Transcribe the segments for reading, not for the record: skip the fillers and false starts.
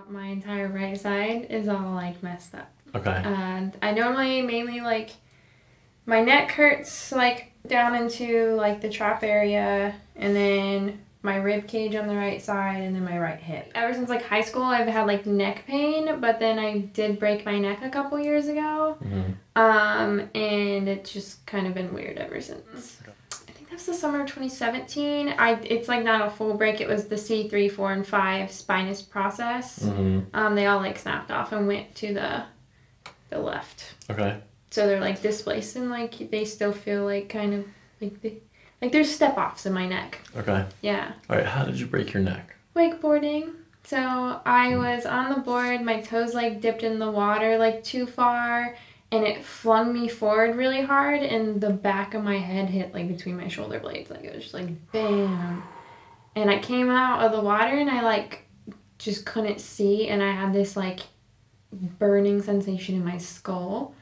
My entire right side is all like messed up. Okay. And I normally mainly like my neck hurts like down into like the trap area, and then my rib cage on the right side, and then my right hip. Ever since like high school, I've had like neck pain, but then I did break my neck a couple years ago. And it's just kind of been weird ever since. I think that's the summer of 2017. It's like not a full break. It was the C3, 4, and 5 spinous process. They all like snapped off and went to the left. Okay. So they're like displaced, and like they still feel like kind of like there's step offs in my neck. Okay. Yeah. All right. How did you break your neck? Wakeboarding. So I was on the board, my toes like dipped in the water like too far, and it flung me forward really hard, and the back of my head hit like between my shoulder blades. Like it was just like bam. And I came out of the water, and I like just couldn't see, and I had this like burning sensation in my skull.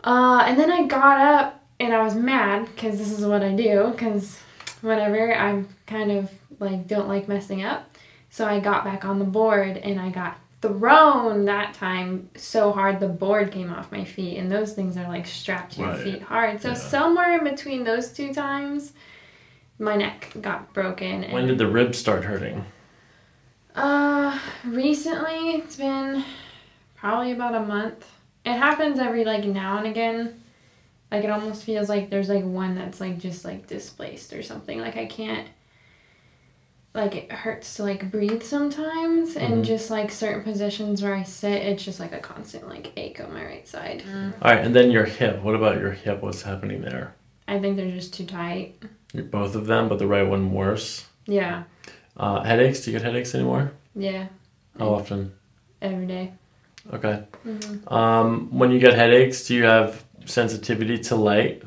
And then I got up, and I was mad because this is what I do, because whatever, I'm kind of like don't like messing up. So I got back on the board, and I got thrown that time so hard the board came off my feet, and those things are like strapped to your feet hard. So somewhere in between those two times, my neck got broken. When did the ribs start hurting? Recently, it's been probably about a month. It happens every like now and again. Like it almost feels like there's like one that's like just like displaced or something. Like I can't, like it hurts to like breathe sometimes, and just like certain positions where I sit, it's just like a constant like ache on my right side. All right, and then your hip. What about your hip? What's happening there? I think they're just too tight. Both of them, but the right one worse? Yeah. Headaches? Do you get headaches anymore? Yeah. How often? Every day. Okay. When you get headaches, do you have sensitivity to light?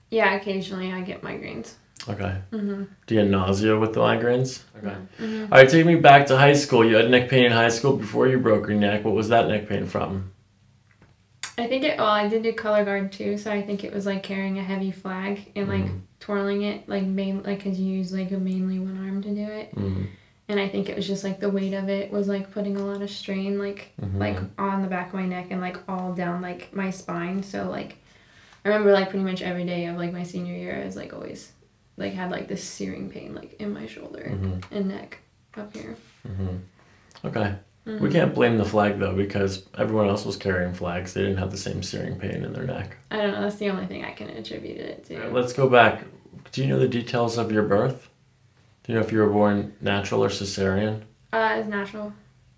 Yeah, occasionally I get migraines. Okay. Do you get nausea with the migraines? Okay. Mm-hmm. All right, take me back to high school. You had neck pain in high school before you broke your neck. What was that neck pain from? I think I did do color guard too, so I think it was like carrying a heavy flag and like twirling it, like because you use like mainly one arm to do it. And I think it was just like the weight of it was like putting a lot of strain like on the back of my neck and like all down like my spine. So like I remember like pretty much every day of like my senior year, I was like always like had like this searing pain like in my shoulder and neck up here. Okay. We can't blame the flag though, because everyone else was carrying flags. They didn't have the same searing pain in their neck. I don't know. That's the only thing I can attribute it to. Right, let's go back. Do you know the details of your birth? Do you know if you were born natural or cesarean? It's natural.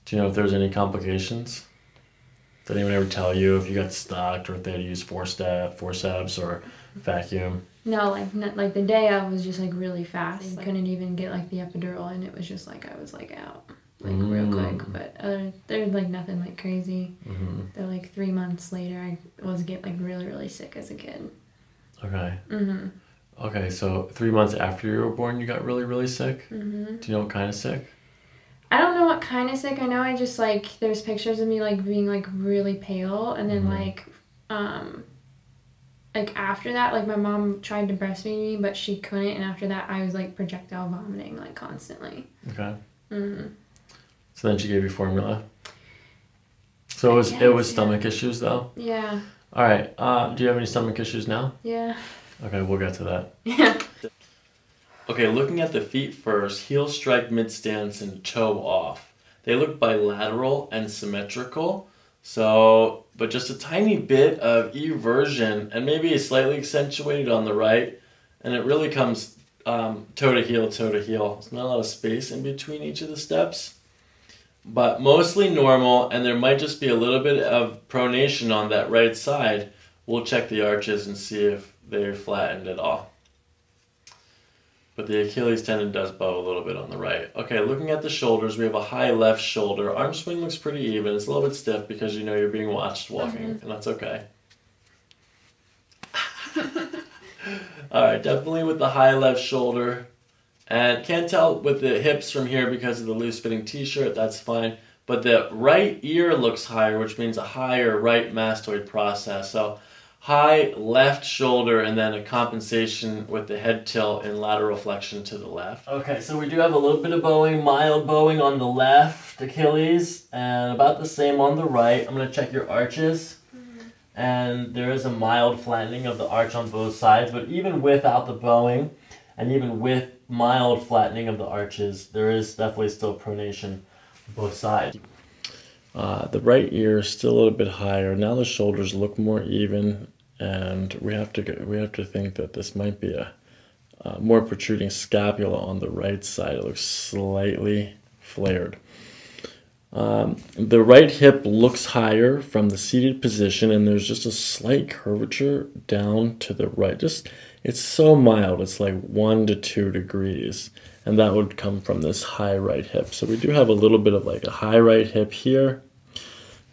Do you know if there's any complications? Did anyone ever tell you if you got stuck or if they had to use forceps or vacuum? No, like the day of was just like really fast. I couldn't even get like the epidural, and it was just like I was like out like real quick. But there's like nothing like crazy. They're like 3 months later, I was like really really sick as a kid. Okay. Okay, so 3 months after you were born, you got really really sick. Do you know what kind of sick? I don't know what kind of sick. I know I just like there's pictures of me like being like really pale, and then like after that, like my mom tried to breastfeed me, but she couldn't, and after that I was like projectile vomiting like constantly. Okay. So then she gave you formula. So it was stomach issues though? Yeah. All right. Do you have any stomach issues now? Yeah. Okay, we'll get to that. Yeah. Okay, looking at the feet first, heel strike mid-stance and toe off. They look bilateral and symmetrical, so, but just a tiny bit of eversion and maybe slightly accentuated on the right, and it really comes toe to heel, toe to heel. There's not a lot of space in between each of the steps, but mostly normal, and there might just be a little bit of pronation on that right side. We'll check the arches and see if they're flattened at all. But the Achilles tendon does bow a little bit on the right. Okay, looking at the shoulders, we have a high left shoulder. Arm swing looks pretty even. It's a little bit stiff because you know you're being watched walking, and that's okay. All right, definitely with the high left shoulder. And can't tell with the hips from here because of the loose-fitting t-shirt. That's fine. But the right ear looks higher, which means a higher right mastoid process. So high left shoulder and then a compensation with the head tilt and lateral flexion to the left. Okay, so we do have a little bit of bowing, mild bowing on the left Achilles, and about the same on the right. I'm going to check your arches. And there is a mild flattening of the arch on both sides, but even without the bowing, and even with mild flattening of the arches, there is definitely still pronation on both sides. The right ear is still a little bit higher. Now the shoulders look more even, and we have to think that this might be a more protruding scapula on the right side. It looks slightly flared. The right hip looks higher from the seated position, and there's just a slight curvature down to the right. It's so mild, it's like 1 to 2 degrees, and that would come from this high right hip. So we do have a little bit of like a high right hip here,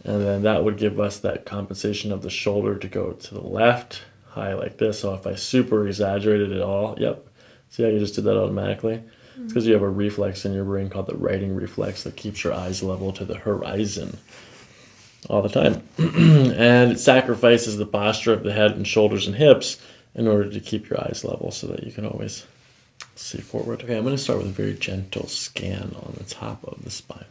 and then that would give us that compensation of the shoulder to go to the left, high like this. So if I super exaggerated it all, yep, see how you just did that automatically? It's because you have a reflex in your brain called the writing reflex that keeps your eyes level to the horizon all the time. And it sacrifices the posture of the head and shoulders and hips in order to keep your eyes level so that you can always see forward. Okay, I'm going to start with a very gentle scan on the top of the spine.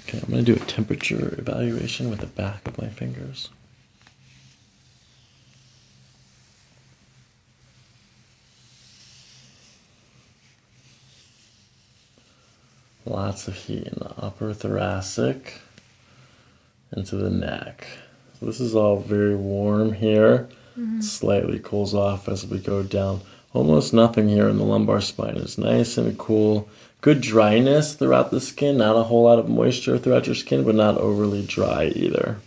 Okay, I'm going to do a temperature evaluation with the back of my fingers. Lots of heat in the upper thoracic into the neck. So this is all very warm here. It slightly cools off as we go down. Almost nothing here in the lumbar spine. It's nice and cool. Good dryness throughout the skin, not a whole lot of moisture throughout your skin, but not overly dry either.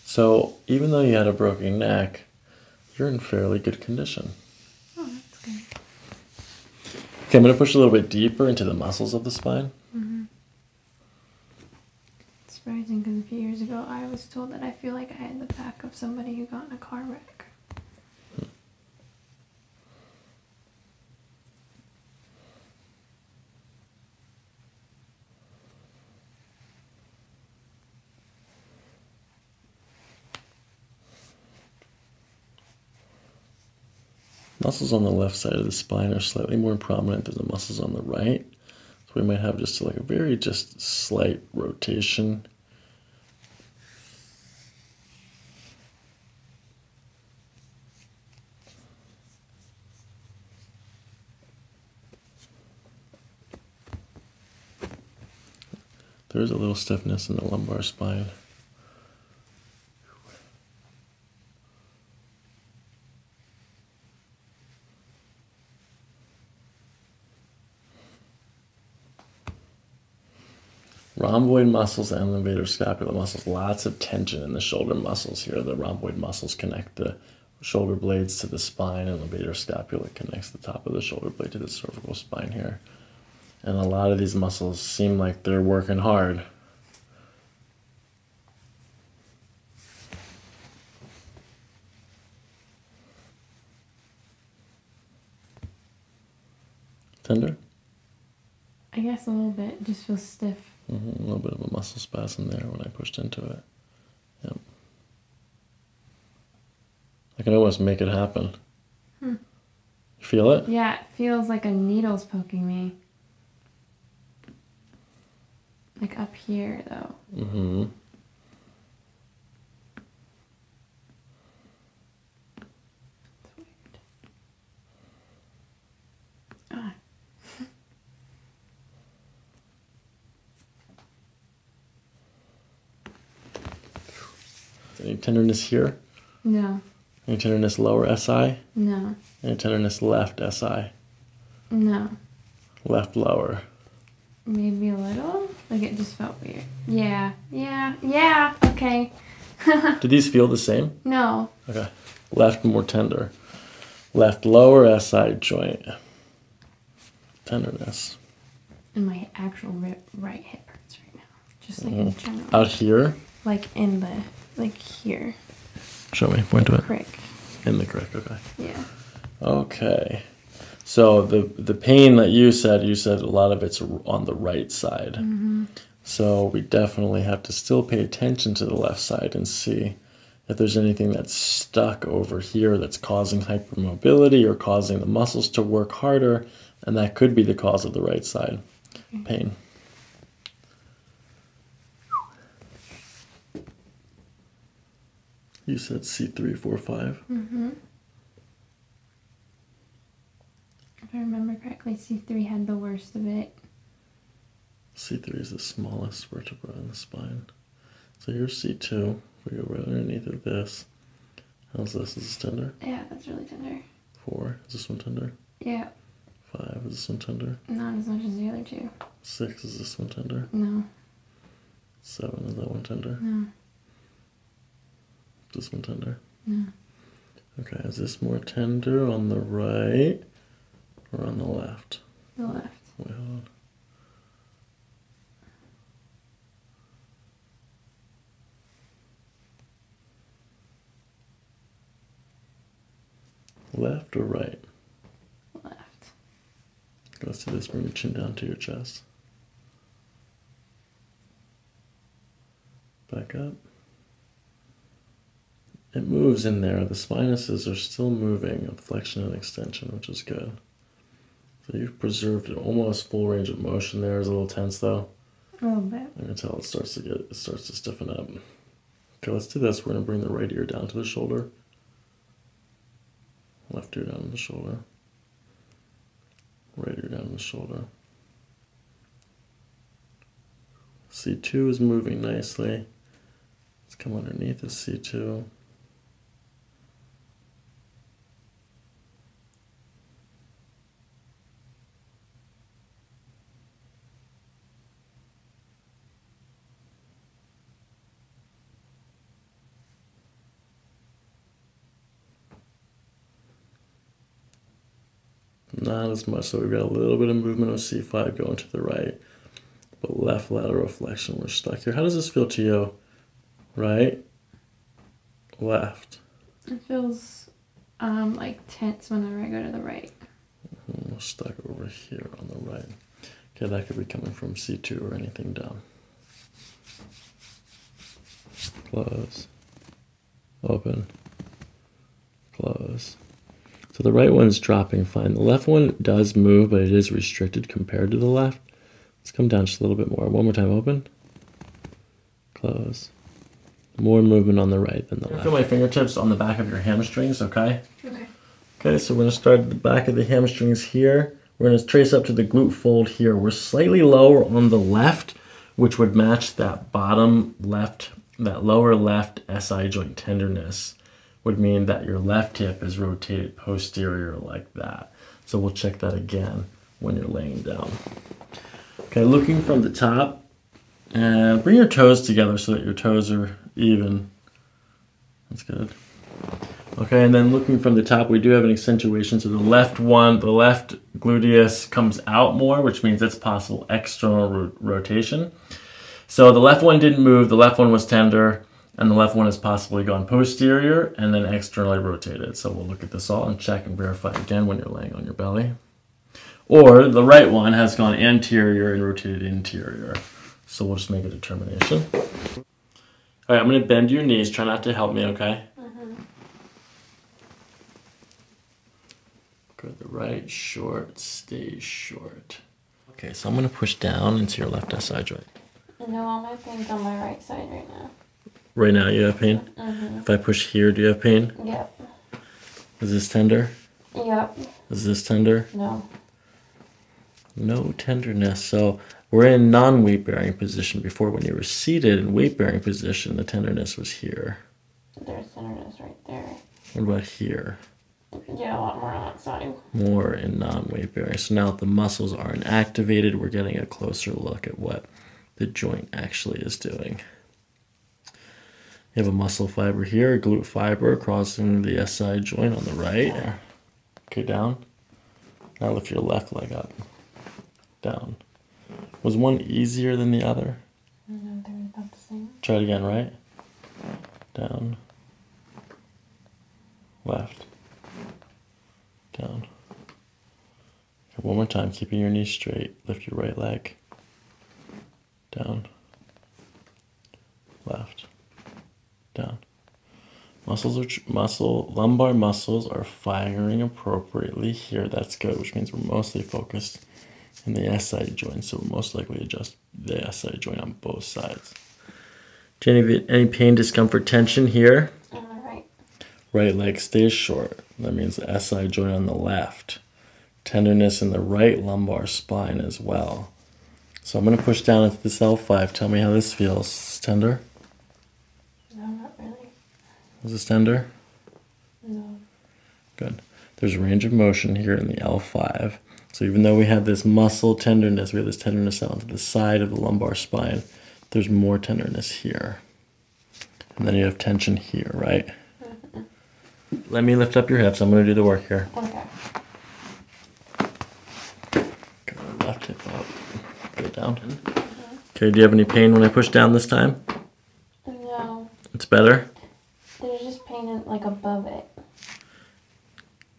So even though you had a broken neck, you're in fairly good condition. Oh, that's good. Okay, I'm going to push a little bit deeper into the muscles of the spine. It's surprising because a few years ago I was told that I feel like I had the back of somebody who got in a car wreck. Muscles on the left side of the spine are slightly more prominent than the muscles on the right. So we might have just like a very slight rotation. There is a little stiffness in the lumbar spine. Rhomboid muscles and levator scapular muscles, lots of tension in the shoulder muscles here. The rhomboid muscles connect the shoulder blades to the spine, and levator scapula connects the top of the shoulder blade to the cervical spine here. And a lot of these muscles seem like they're working hard. Tender? I guess a little bit. It just feels stiff. A little bit of a muscle spasm there when I pushed into it. Yep. I can almost make it happen. You feel it? Yeah, it feels like a needle's poking me. Like up here, though. Mm-hmm. It's weird. Ah. Any tenderness here? No. Any tenderness lower SI? No. Any tenderness left SI? No. Left lower? Maybe a little? Like it just felt weird. Yeah. Okay. Do these feel the same? No. Okay. Left more tender. Left lower SI joint. Tenderness. And my actual right hip hurts Just like in general. Out here? Like in the, like here. Show me, point to it. Crick. In the crick, okay. Yeah. Okay. So the pain that you said a lot of it's on the right side. Mm-hmm. So we definitely have to still pay attention to the left side and see if there's anything that's stuck over here that's causing hypermobility or causing the muscles to work harder, and that could be the cause of the right side pain. You said C3, 4, 5. Mm-hmm. If I remember correctly, C3 had the worst of it. C3 is the smallest vertebra in the spine. So here's C2. We go right underneath of this. How's this? Is this tender? Yeah, that's really tender. 4. Is this one tender? Yeah. 5. Is this one tender? Not as much as the other two. 6. Is this one tender? No. 7. Is that one tender? No. Is this one tender? No. Okay, is this more tender on the right or on the left? The left. Wait, hold on. Left or right? Left. Let's do this. Bring your chin down to your chest. Back up. It moves in there. The sinuses are still moving of flexion and extension, which is good. So you've preserved an almost full range of motion there. It's a little tense though. A little bit. I can tell it starts to stiffen up. Okay, let's do this. We're gonna bring the right ear down to the shoulder. Left ear down to the shoulder. Right ear down to the shoulder. C2 is moving nicely. Let's come underneath the C2. Not as much, so we've got a little bit of movement of C5 going to the right, but left lateral flexion, we're stuck here. How does this feel to you? Right? Left? It feels like tense whenever I go to the right. We're stuck over here on the right. Okay, that could be coming from C2 or anything down. Close. Open. Close. So the right one's dropping fine. The left one does move, but it is restricted compared to the left. Let's come down just a little bit more. One more time, open. Close. More movement on the right than the left. Feel my fingertips on the back of your hamstrings, okay? Okay. Okay, so we're gonna start at the back of the hamstrings here. We're gonna trace up to the glute fold here. We're slightly lower on the left, which would match that bottom left, that lower left SI joint tenderness. Would mean that your left hip is rotated posterior like that. So we'll check that again when you're laying down. Okay, looking from the top, and bring your toes together so that your toes are even. That's good. Okay, and then looking from the top, we do have an accentuation. So the left gluteus comes out more, which means it's possible external rotation. So the left one didn't move, the left one was tender, and the left one has possibly gone posterior and then externally rotated. So we'll look at this all and check and verify again when you're laying on your belly. Or the right one has gone anterior and rotated interior. So we'll just make a determination. All right, I'm gonna bend your knees. Try not to help me, okay? Go to the right, short, stay short. Okay, so I'm gonna push down into your left SI joint. No, all my pain's on my right side right now. Right now you have pain? If I push here, do you have pain? Yep. Is this tender? Yep. Is this tender? No. No tenderness. So we're in non-weight bearing position. Before, when you were seated in weight bearing position, the tenderness was here. There's tenderness right there. What about here? Yeah, a lot more on that side. More in non-weight bearing. So now that the muscles aren't activated, we're getting a closer look at what the joint actually is doing. You have a muscle fiber here, a glute fiber crossing the SI joint on the right. Okay, down. Now lift your left leg up. Down. Was one easier than the other? No, they're about the same. Try it again, right? Down. Left. Down. Okay, one more time, keeping your knees straight. Lift your right leg. Down. Left. Down. Lumbar muscles are firing appropriately here. That's good, which means we're mostly focused in the SI joint, so we'll most likely adjust the SI joint on both sides. Any pain, discomfort, tension here? On the right. Right leg stays short. That means the SI joint on the left. Tenderness in the right lumbar spine as well. So I'm going to push down into this L5. Tell me how this feels. Is this tender? No, not really. Is this tender? No. Good. There's range of motion here in the L5. So even though we have this muscle tenderness, we have this tenderness out to the side of the lumbar spine, there's more tenderness here. And then you have tension here, right? Mm-hmm. Let me lift up your hips. I'm going to do the work here. Okay. Go left hip up. Go down. Mm-hmm. Okay, do you have any pain when I push down this time? No. It's better? There's just pain like above it.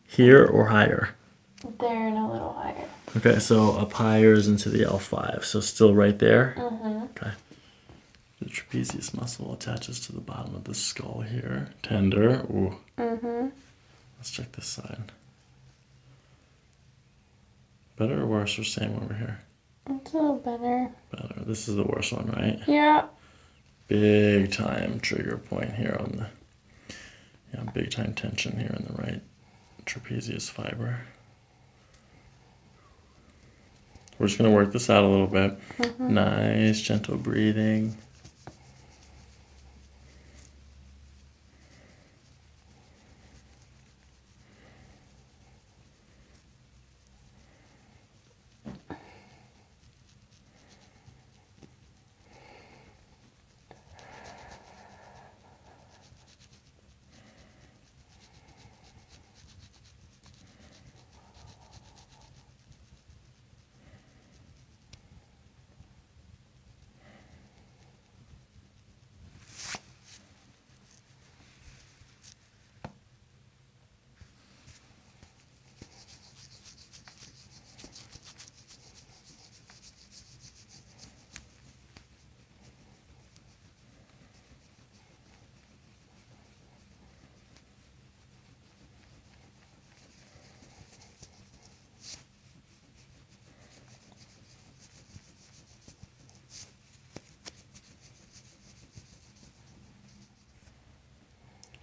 Here or higher? There and a little higher. Okay, so up higher is into the L5. So still right there? Mm-hmm. Okay. The trapezius muscle attaches to the bottom of the skull here. Tender. Ooh. Mm-hmm. Let's check this side. Better or worse or same over here? It's a little better. Better. This is the worst one, right? Yeah. Big time trigger point here on the, big time tension here in the right trapezius fiber. We're just going to work this out a little bit. Mm-hmm. Nice, gentle breathing.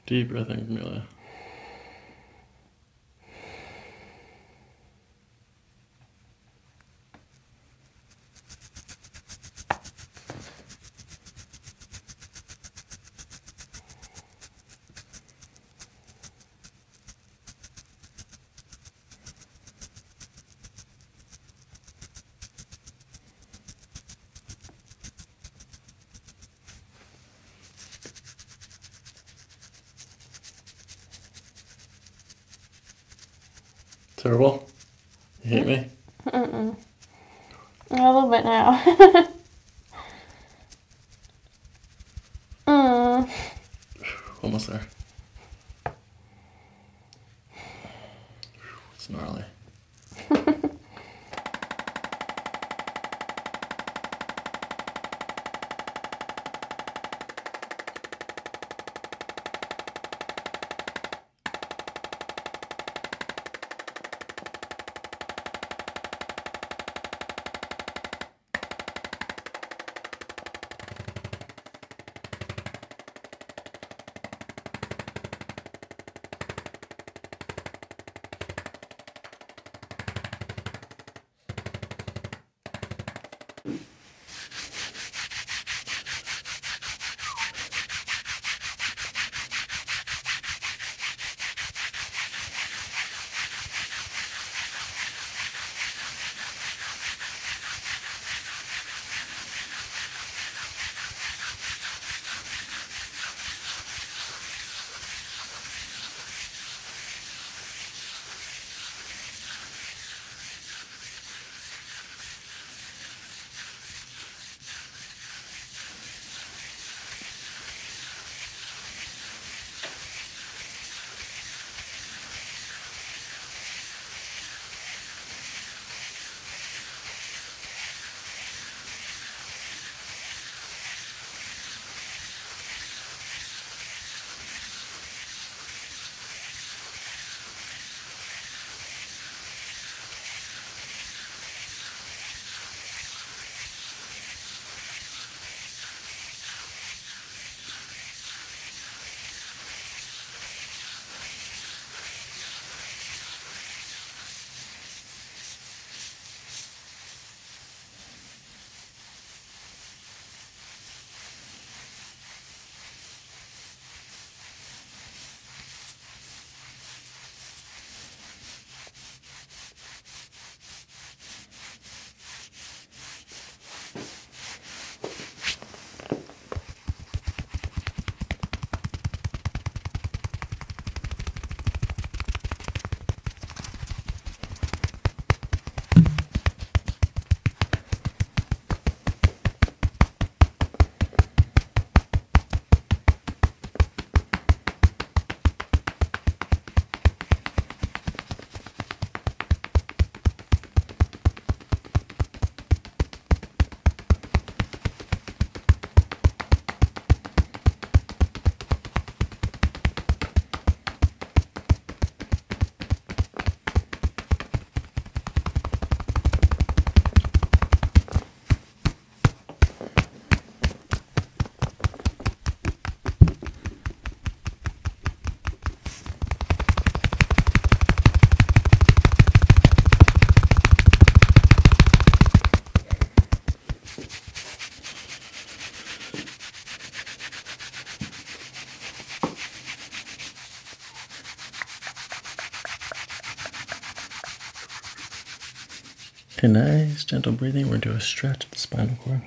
Deep breathing, Camila. Terrible? You hate me? Mm-mm. A little bit now. Almost there. It's gnarly. Okay, nice, gentle breathing. We're going to do a stretch of the spinal cord.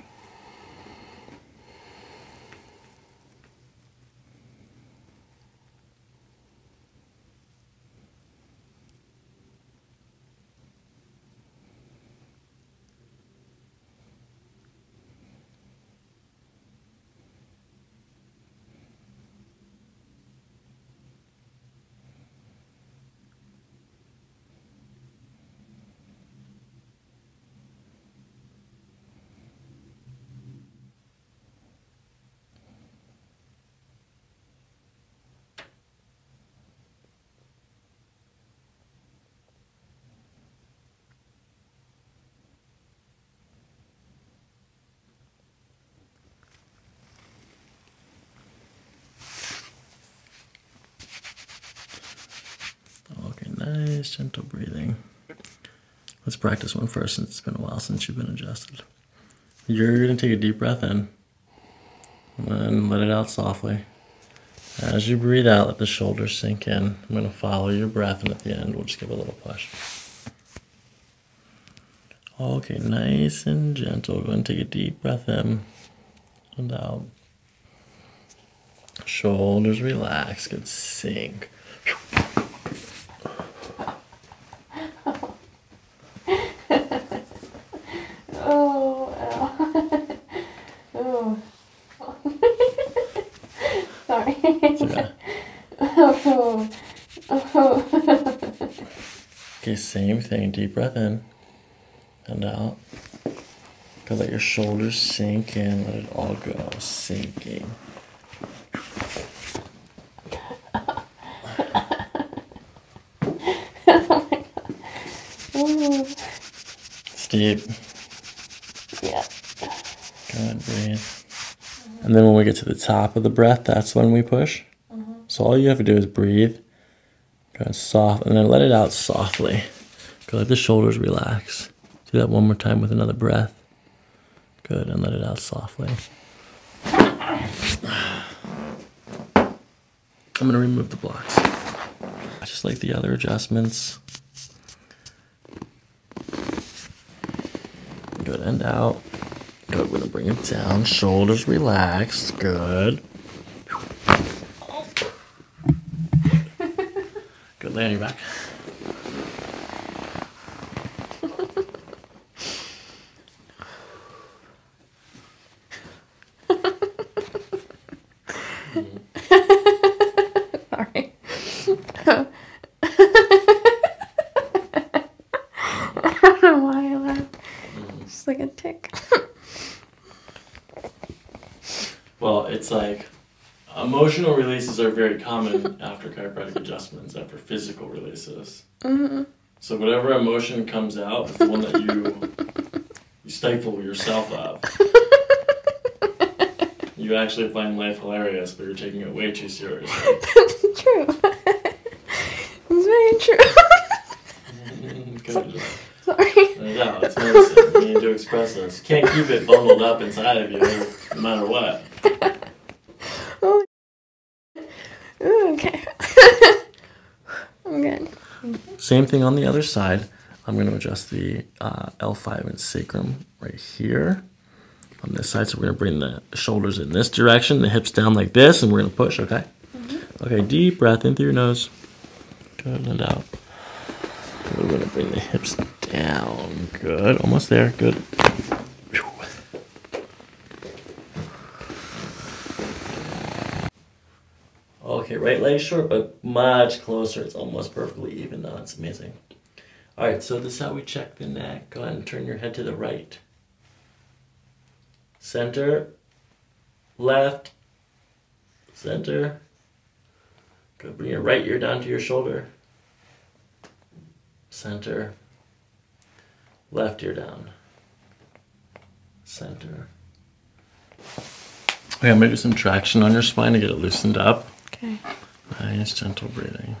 Okay, nice, gentle breathing. Let's practice one first since it's been a while since you've been adjusted. You're going to take a deep breath in and then let it out softly. As you breathe out, let the shoulders sink in. I'm going to follow your breath, and at the end, we'll just give a little push. Okay, nice and gentle. Go ahead and take a deep breath in and out. Shoulders relax. Good, sink. Okay, same thing. Deep breath in and out. Go let your shoulders sink in. Let it all go. Sinking. It's deep. Yeah. Go ahead, breathe. And then when we get to the top of the breath, that's when we push. So all you have to do is breathe. Go ahead, soft, and then let it out softly. Go let the shoulders relax. Do that one more time with another breath. Good, and let it out softly. I'm going to remove the blocks. Just like the other adjustments. Good, and out. Good, we're going to bring it down. Shoulders relaxed. Good. Good, lay on your back. Sorry. I don't know why I laughed. Just like a tick. Well, it's like emotional releases are very common after chiropractic adjustments, after physical releases. So whatever emotion comes out is the one that you stifle yourself up. You actually find life hilarious, but you're taking it way too seriously. That's true. It's very true. Good. Sorry. No, it's medicine. You need to express this. You can't keep it bundled up inside of you, no matter what. Oh. Okay. I'm good. Same thing on the other side. I'm going to adjust the L5 and sacrum right here on this side. So we're going to bring the shoulders in this direction, the hips down like this, and we're going to push, okay? Okay, deep breath in through your nose. Good, and out. Good, we're going to bring the hips down. Good, almost there. Good. Okay, right leg short, but much closer. It's almost perfectly even now. It's amazing. All right, so this is how we check the neck. Go ahead and turn your head to the right. Center, left, center. Go bring your right ear down to your shoulder. Center, left ear down. Center. Okay, I'm gonna do some traction on your spine to get it loosened up. Okay. Nice, gentle breathing.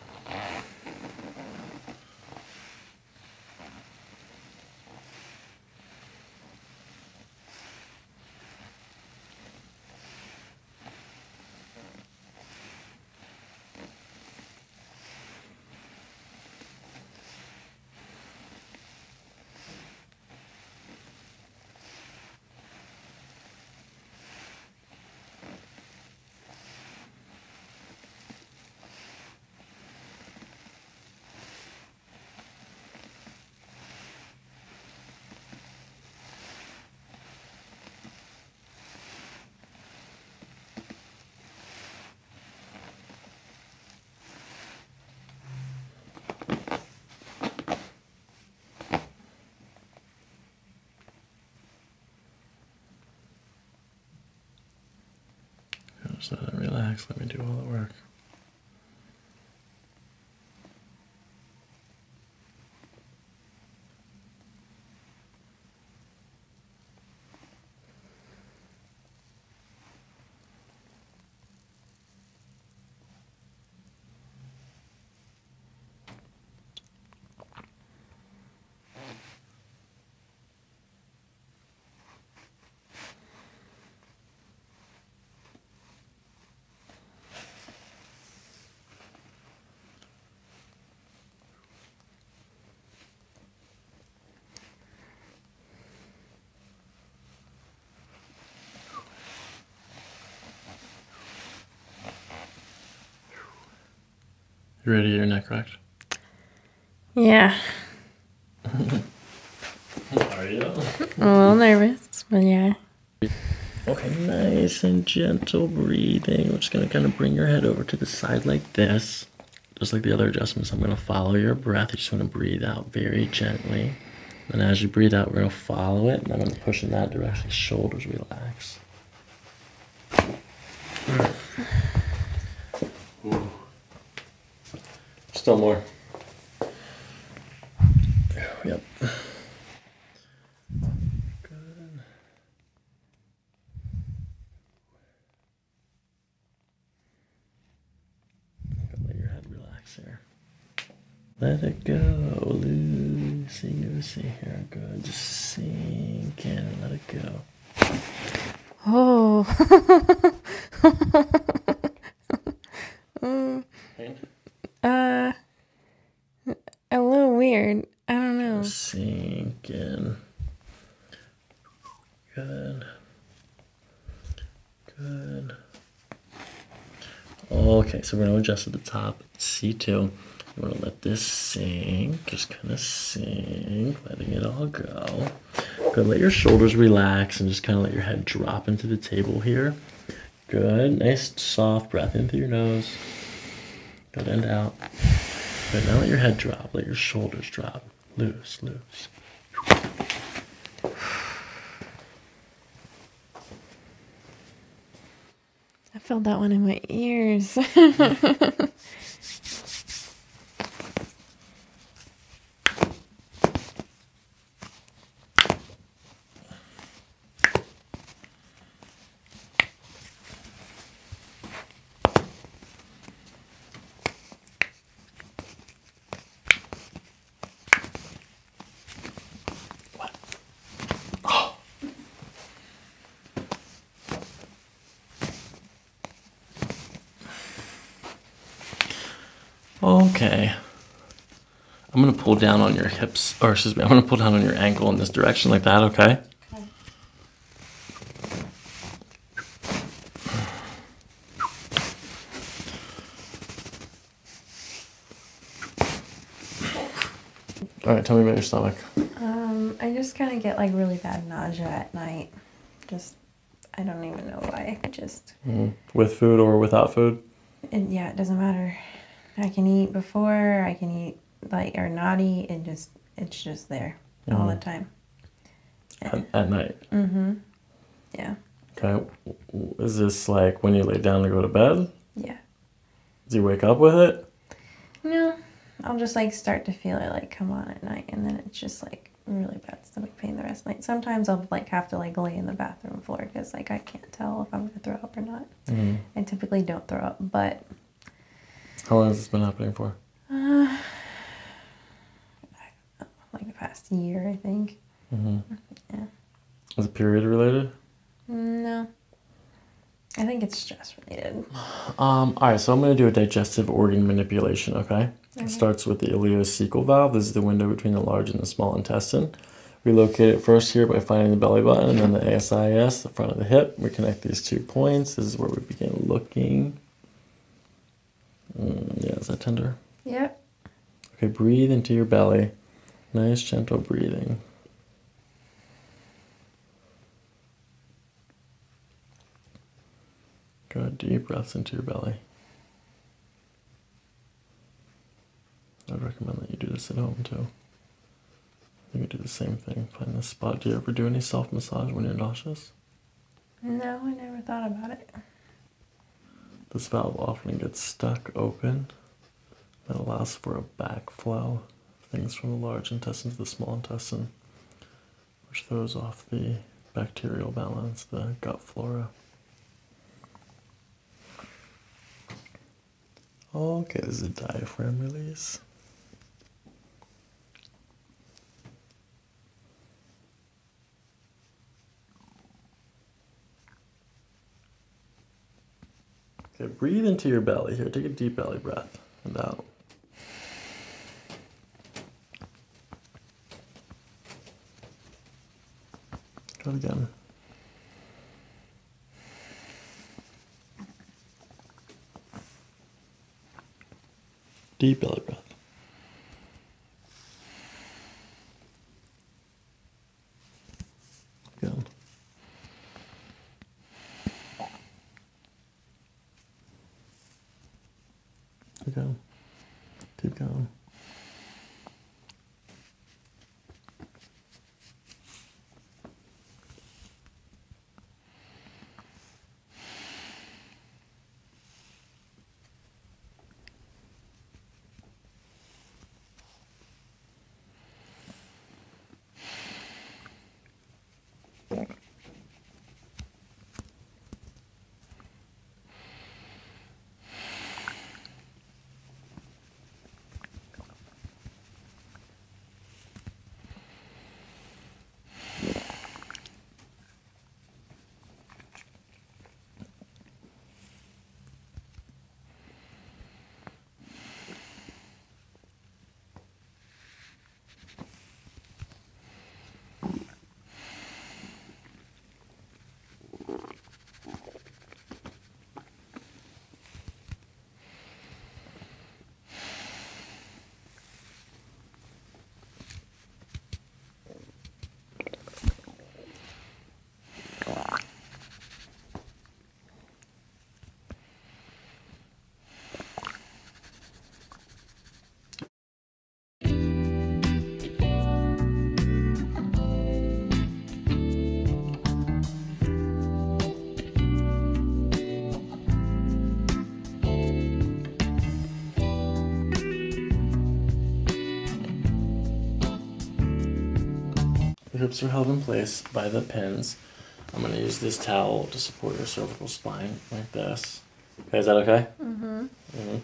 Just let it relax. Let me do all the work. You ready to get your neck cracked? Yeah. Are you? I'm a little nervous, but yeah. Okay, nice and gentle breathing. We're just going to kind of bring your head over to the side like this. Just like the other adjustments, I'm going to follow your breath. You just want to breathe out very gently. And as you breathe out, we're going to follow it. And I'm going to push in that direction. Shoulders relax. Ooh. Still more. Yep. Good. Let your head relax here. Let it go. Loosey here. Good. Just sink in and let it go. Oh. Pain? A little weird. I don't know. Just sink in. Good. Good. Okay, so we're going to adjust at the top. C2. You want to let this sink. Just kind of sink, letting it all go. Good. Let your shoulders relax and just kind of let your head drop into the table here. Good. Nice soft breath in through your nose. Good. And out. Good. Now let your head drop. Let your shoulders drop. Loose, loose. I felt that one in my ears. Okay. I'm going to pull down on your hips, or excuse me, I'm going to pull down on your ankle in this direction like that, okay? All right, tell me about your stomach. I just kind of get like really bad nausea at night. I don't even know why. With food or without food? Yeah, it doesn't matter. I can eat before, I can eat or not eat. It's just there all the time. At night? Mm-hmm. Yeah. Okay. Is this like when you lay down to go to bed? Yeah. Do you wake up with it? No. I'll just like start to feel it like come on at night, and then it's just like really bad stomach pain the rest of the night. Sometimes I'll like have to like lay in the bathroom floor because like I can't tell if I'm gonna throw up or not. Mm-hmm. I typically don't throw up, but how long has this been happening for? I don't know, like the past year, I think. Mm-hmm. Yeah. Is it period related? No. I think it's stress related. All right, so I'm going to do a digestive organ manipulation, okay? It starts with the ileocecal valve. This is the window between the large and the small intestine. We locate it first here by finding the belly button, and then the ASIS, the front of the hip. We connect these 2 points. This is where we begin looking. Yeah, is that tender? Yep. Okay, breathe into your belly. Nice, gentle breathing. Good, deep breaths into your belly. I'd recommend that you do this at home too. You could do the same thing. Find this spot. Do you ever do any self-massage when you're nauseous? No, I never thought about it. This valve often gets stuck open. That allows for a backflow of things from the large intestine to the small intestine, which throws off the bacterial balance, the gut flora. Okay, this is a diaphragm release. Okay, breathe into your belly here. Take a deep belly breath and out. Go again. Deep belly breath. Again. Again. Keep going. The hips are held in place by the pins. I'm going to use this towel to support your cervical spine like this. Okay, is that okay? Mm-hmm. Mm-hmm.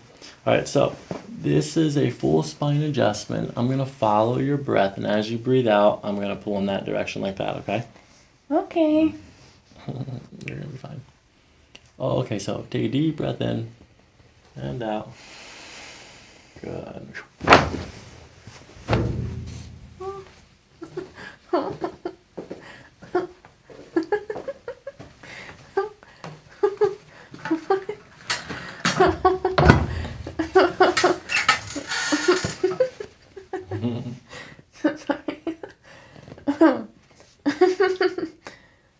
All right, so this is a full spine adjustment. I'm going to follow your breath, and as you breathe out, I'm going to pull in that direction like that, okay? Okay. You're going to be fine. Oh, okay, so take a deep breath in and out. Good. Sorry.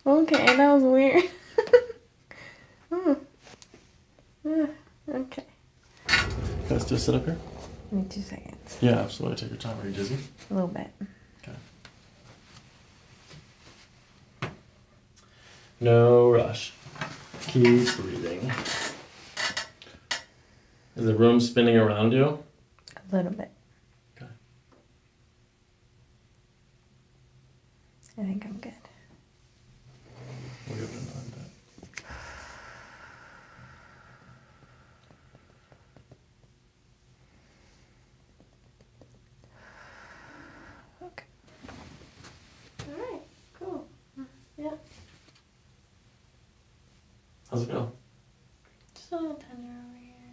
Okay, that was weird. Okay. Let's just sit up here. Give me 2 seconds. Yeah, absolutely. Take your time. Are you dizzy? A little bit. Okay. No rush. Keep breathing. Is the room spinning around you? A little bit. Okay. I think I'm good. We'll give it another bit. Okay. Alright, cool. Yeah. How's it feel? Just a little tender over here.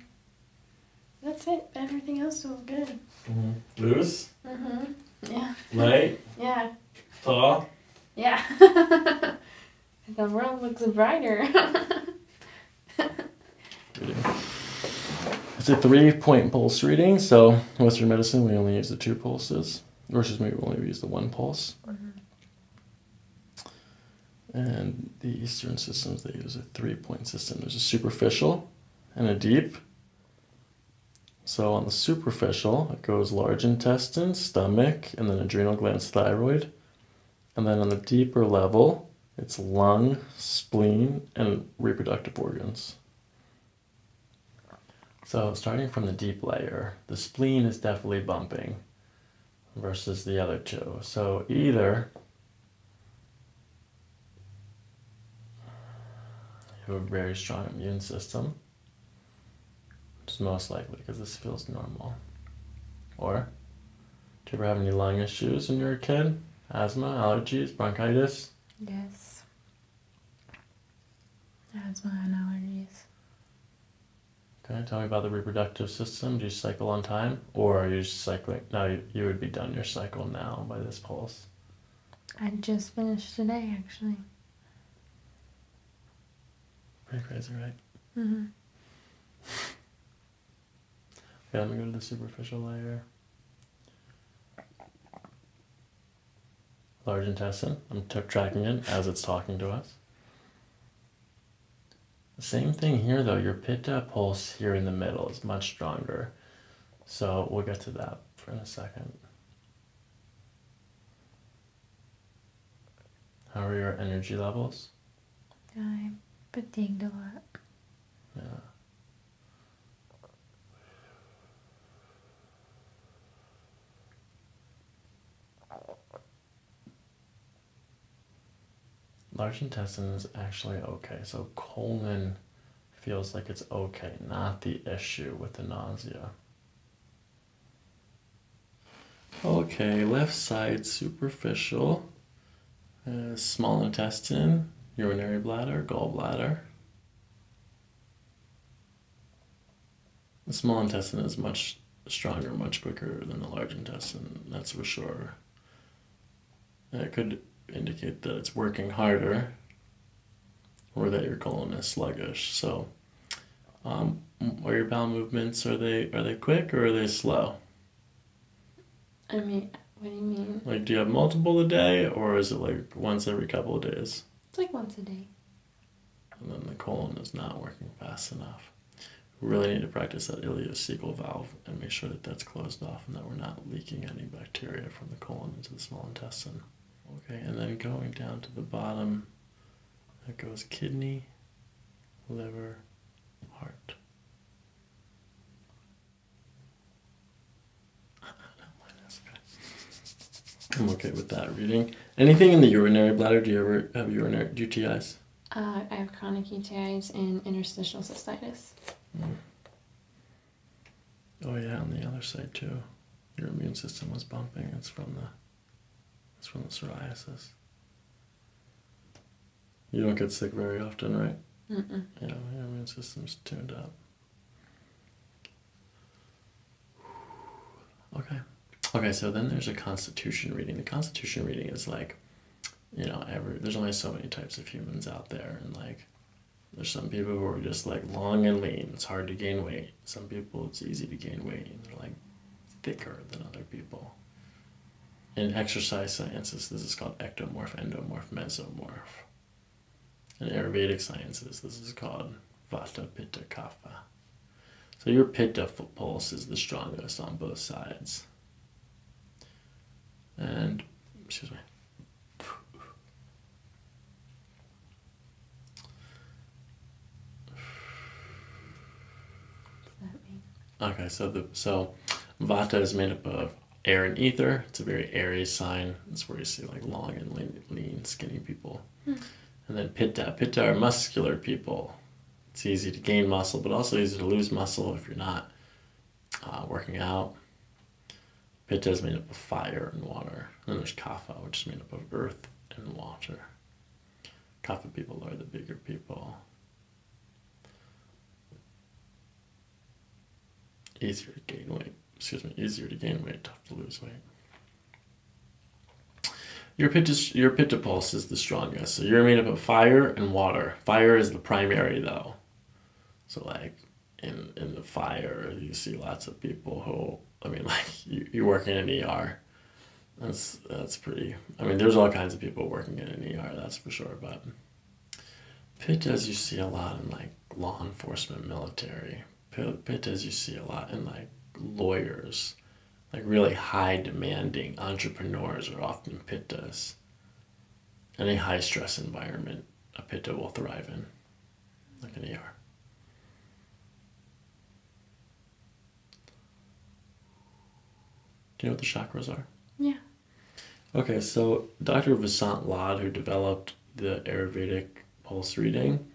That's it. Everything else feels good. Mm-hmm. Loose? Mm-hmm. Yeah. Light? Yeah. Tall? Yeah. The world looks brighter. It's a 3-point pulse reading, so in Western medicine we only use the 2 pulses. Or excuse me, we only use the 1 pulse. Mm-hmm. And the Eastern systems, they use a 3-point system. There's a superficial and a deep. So on the superficial, it goes large intestine, stomach, and then adrenal glands, thyroid. And then on the deeper level, it's lung, spleen, and reproductive organs. So starting from the deep layer, the spleen is definitely bumping versus the other two. So either you have a very strong immune system, which is most likely because this feels normal. Or do you ever have any lung issues when you were a kid? Asthma, allergies, bronchitis? Yes. Asthma and allergies. Okay, tell me about the reproductive system. Do you cycle on time? Or are you cycling? No, you would be done your cycle now by this pulse. I just finished today, actually. Pretty crazy, right? Mm-hmm. Okay, let me go to the superficial layer. Large intestine. I'm tracking it as it's talking to us. Same thing here though, your pitta pulse here in the middle is much stronger. So we'll get to that for in a second. How are your energy levels? I'm fatigued a lot. Yeah. Large intestine is actually okay. So colon feels like it's okay, not the issue with the nausea. Okay, left side superficial, small intestine, urinary bladder, gallbladder. The small intestine is much stronger, much quicker than the large intestine, that's for sure. It could indicate that it's working harder or that your colon is sluggish. So, are your bowel movements, are they quick or are they slow? I mean, what do you mean? Like, do you have multiple a day or is it like once every couple of days? It's like once a day. And then the colon is not working fast enough. We really need to practice that ileocecal valve and make sure that that's closed off and that we're not leaking any bacteria from the colon into the small intestine. Okay, and then going down to the bottom, that goes kidney, liver, heart. I'm okay with that reading. Anything in the urinary bladder? Do you ever have urinary UTIs? I have chronic UTIs and interstitial cystitis. Oh yeah, on the other side too. Your immune system was bumping. It's from the psoriasis. You don't get sick very often, right? Mm-mm. Yeah, your immune system's tuned up. Okay, so then there's a constitution reading. The constitution reading is like, there's only so many types of humans out there, and like, there's some people who are just like long and lean. It's hard to gain weight. Some people, it's easy to gain weight, and they're like thicker than other people. In exercise sciences, this is called ectomorph, endomorph, mesomorph. In Ayurvedic sciences, this is called Vata, Pitta, Kapha. So your Pitta pulse is the strongest on both sides. And, excuse me. What does that mean? Okay, so Vata is made up of air and ether. It's a very Aries sign. It's where you see like long and lean skinny people. And then Pitta are muscular people. It's easy to gain muscle, but also easy to lose muscle if you're not working out. Pitta is made up of fire and water. And then there's Kapha, which is made up of earth and water. Kapha people are the bigger people. Easier to gain weight, tough to lose weight. Your Pitta pulse is the strongest. So you're made up of fire and water. Fire is the primary though. So like in the fire, you see lots of people who, you work in an ER. That's pretty, there's all kinds of people working in an ER, that's for sure, but Pittas you see a lot in like law enforcement, military. Pittas you see a lot in like lawyers, like really high demanding entrepreneurs are often Pittas. Any high stress environment, a Pitta will thrive in, like an ER. Do you know what the chakras are? Yeah. Okay, so Dr. Vasant Lad, who developed the Ayurvedic pulse reading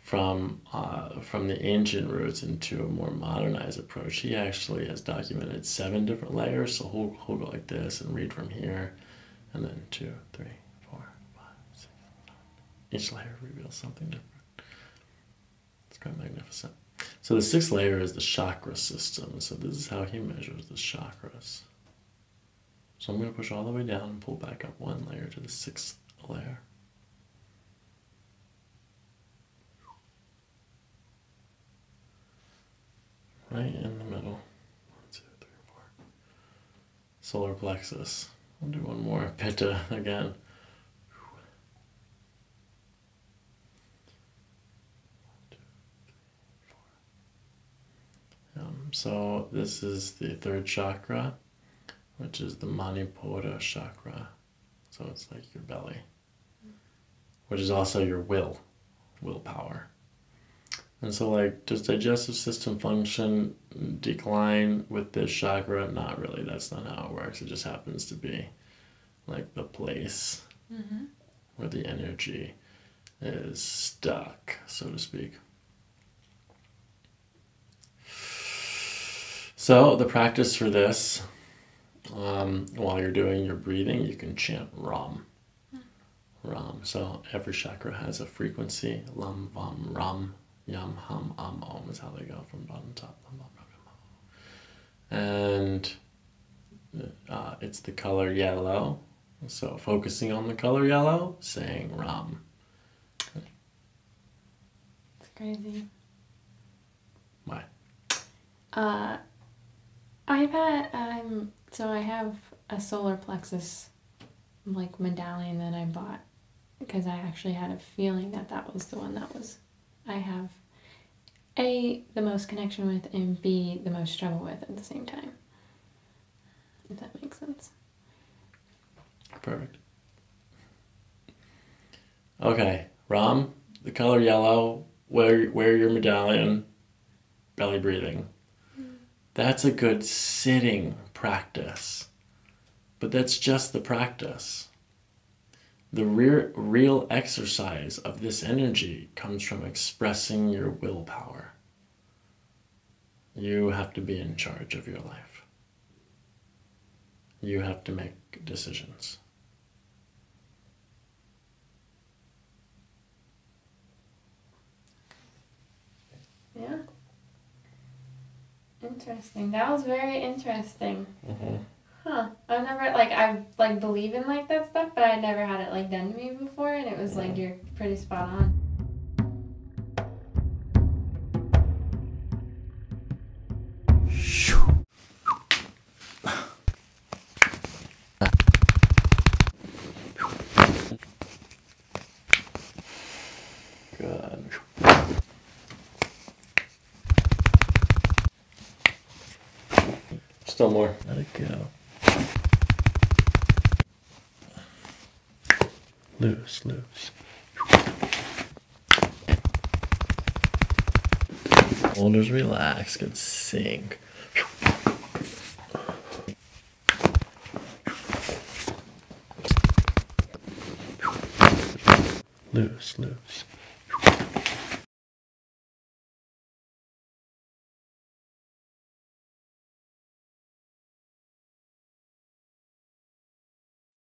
from the ancient roots into a more modernized approach, he actually has documented 7 different layers. So he'll go like this and read from here, and then 2, 3, 4, 5, 6, 7. Each layer reveals something different. It's quite magnificent. So the 6th layer is the chakra system. So this is how he measures the chakras. So I'm going to push all the way down and pull back up 1 layer to the 6th layer. Right in the middle. 1, 2, 3, 4. Solar plexus. I'll do one more. Pitta again. So this is the 3rd chakra, which is the Manipura chakra. So it's like your belly, which is also your willpower. And so like, does digestive system function decline with this chakra? Not really. That's not how it works. It just happens to be like the place where the energy is stuck, so to speak. So the practice for this, while you're doing your breathing, you can chant Ram. Ram. So every chakra has a frequency. Lam, Vam, Ram, Yam, Hum, Om is how they go from bottom to top. Lam, Ram, Yam, and it's the color yellow. So focusing on the color yellow, saying Ram. It's crazy. Why? I have a solar plexus like medallion that I bought because I actually had a feeling that was the one I have A, the most connection with, and B, the most trouble with at the same time. If that makes sense. Perfect. Okay, Ram, the color yellow, wear your medallion, belly breathing. That's a good sitting practice, but that's just the practice. The real exercise of this energy comes from expressing your willpower. You have to be in charge of your life. You have to make decisions. Yeah. Interesting. That was very interesting. Huh. I believe in like that stuff, but I never had it like done to me before, and it was like you're pretty spot on. Good. Still more. Let it go. Loose, loose. Shoulders relax. Good sink. Loose, loose.